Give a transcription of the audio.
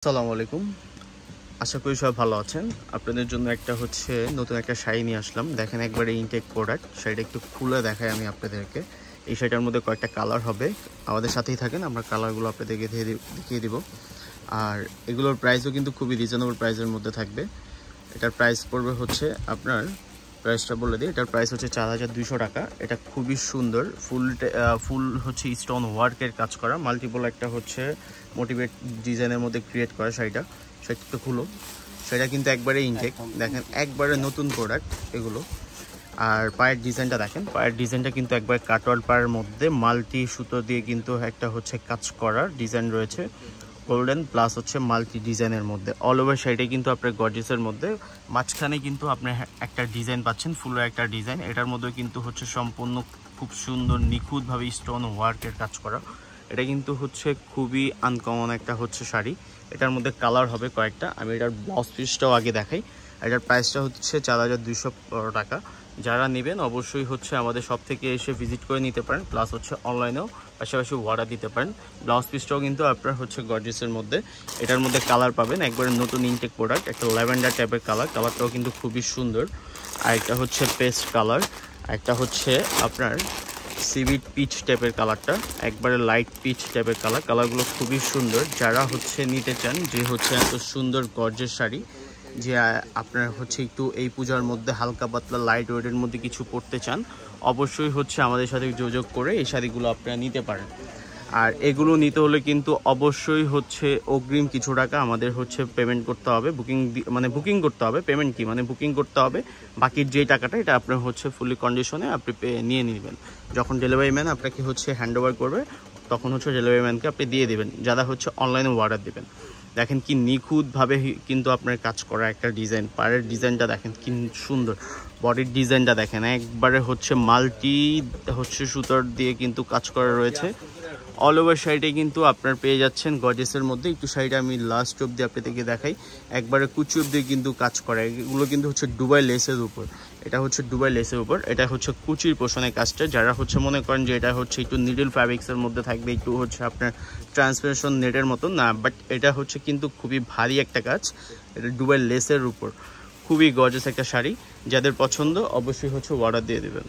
আসসালামু আলাইকুম। আশা করি সবাই ভালো আছেন। আপনাদের জন্য নতুন একটা শাড়ি নিয়ে আসলাম। দেখেন একবারে ইনটেক প্রোডাক্ট। শাড়িটা একটু খুলে দেখাই আমি আপনাদেরকে। এই শাড়িটার মধ্যে কয়েকটা কালার হবে। আমাদের সাথেই থাকেন, আমরা কালারগুলো আপনাদেরকে দেখিয়ে দিব। আর এগুলোর প্রাইসও কিন্তু খুবই রিজনেবল প্রাইসের মধ্যে থাকবে। এটার প্রাইস পড়বে হচ্ছে আপনার, প্রাইসটা বলে দিই, এটার প্রাইস হচ্ছে 4200 টাকা। এটা খুবই সুন্দর, ফুল হচ্ছে স্টোন ওয়ার্কের কাজ করা, মাল্টিপল একটা হচ্ছে মোটিভেট ডিজাইনের মধ্যে ক্রিয়েট করা শাড়িটা তো খুলো। সেটা কিন্তু একবারে ইনটেক, দেখেন একবারে নতুন প্রোডাক্ট এগুলো। আর পায়ের ডিজাইনটা দেখেন, পায়ের ডিজাইনটা কিন্তু একবার কাটওয়ার্ড পায়ের মধ্যে মাল্টি সুতো দিয়ে কিন্তু একটা হচ্ছে কাজ করার ডিজাইন রয়েছে, গোল্ডেন প্লাস হচ্ছে মাল্টি ডিজাইনের মধ্যে। অল ওভার শাড়িটা কিন্তু আপনার গর্জিয়াসের মধ্যে, মাঝখানে কিন্তু আপনি একটা ডিজাইন পাচ্ছেন, ফুলের একটা ডিজাইন। এটার মধ্যে কিন্তু হচ্ছে সম্পূর্ণ খুব সুন্দর নিখুঁতভাবে স্টোন ওয়ার্কের কাজ করা। এটা কিন্তু হচ্ছে খুবই আনকমন একটা হচ্ছে শাড়ি। এটার মধ্যে কালার হবে কয়েকটা। আমি এটার ব্লাউজ পিসটাও আগে দেখাই। এটার প্রাইসটা হচ্ছে 4200 টাকা। যারা নেবেন অবশ্যই হচ্ছে আমাদের শপ থেকে এসে ভিজিট করে নিতে পারেন, প্লাস হচ্ছে অনলাইনেও পাশাপাশি অর্ডার দিতে পারেন। ব্লাউজ পিসটাও কিন্তু আপনার হচ্ছে গর্জিয়াসের মধ্যে। এটার মধ্যে কালার পাবেন, একবারে নতুন ইনটেক প্রোডাক্ট, একটা ল্যাভেন্ডার টাইপের কালারটাও কিন্তু খুবই সুন্দর। আর একটা হচ্ছে পেস্ট কালার, একটা হচ্ছে আপনার সিভিট পিচ টাইপের কালারটা, একবারে লাইট পিচ টাইপের কালারগুলো খুবই সুন্দর। যারা হচ্ছে নিতে চান যে হচ্ছে এত সুন্দর গর্জিয়াস শাড়ি, যে আপনার হচ্ছে একটু এই পূজার মধ্যে হালকা পাতলা লাইট ওয়েটের মধ্যে কিছু পরতে চান, অবশ্যই হচ্ছে আমাদের সাথে যোগাযোগ করে এই শাড়িগুলো আপনারা নিতে পারেন। আর এগুলো নিতে হলে কিন্তু অবশ্যই হচ্ছে অগ্রিম কিছু টাকা আমাদের হচ্ছে পেমেন্ট করতে হবে, বুকিং করতে হবে। পেমেন্ট কি মানে বুকিং করতে হবে, বাকির যেই টাকাটা এটা আপনার হচ্ছে ফুলি কন্ডিশনে আপনি নিয়ে নেবেন। যখন ডেলিভারি ম্যান আপনাকে হচ্ছে হ্যান্ড ওভার করবে, তখন হচ্ছে ডেলিভারি ম্যানকে আপনি দিয়ে দেবেন, যারা হচ্ছে অনলাইনে অর্ডার দেবেন। দেখেন কি নিখুঁতভাবে কিন্তু আপনার কাজ করা একটা ডিজাইন। পাড়ের ডিজাইনটা দেখেন কি সুন্দর, বডির ডিজাইনটা দেখেন একবারে হচ্ছে মাল্টি হচ্ছে সুতার দিয়ে কিন্তু কাজ করা রয়েছে। অল ওভার শাড়িটা কিন্তু আপনার পেয়ে যাচ্ছেন গর্জিয়াসের মধ্যে। একটু শাড়িটা আমি লাস্ট অব্দি আপনাদেরকে দেখাই, একবারে কুচি অব্দি কিন্তু কাজ করা। এগুলো কিন্তু হচ্ছে দুবাই লেসের উপর, এটা হচ্ছে দুবাই লেসের উপর, এটা হচ্ছে কুচির পোষণের কাজটা। যারা হচ্ছে মনে করেন যে এটা হচ্ছে একটু নিডল ফ্যাব্রিক্সের মধ্যে থাকবে, একটু হচ্ছে আপনার ট্রান্সপারেশন নেটের মতো না, বাট এটা হচ্ছে কিন্তু খুবই ভারী একটা কাজ। এটা দুবাই লেসের উপর খুবই গর্জিয়াস একটা শাড়ি। যাদের পছন্দ অবশ্যই হচ্ছে অর্ডার দিয়ে দেবেন।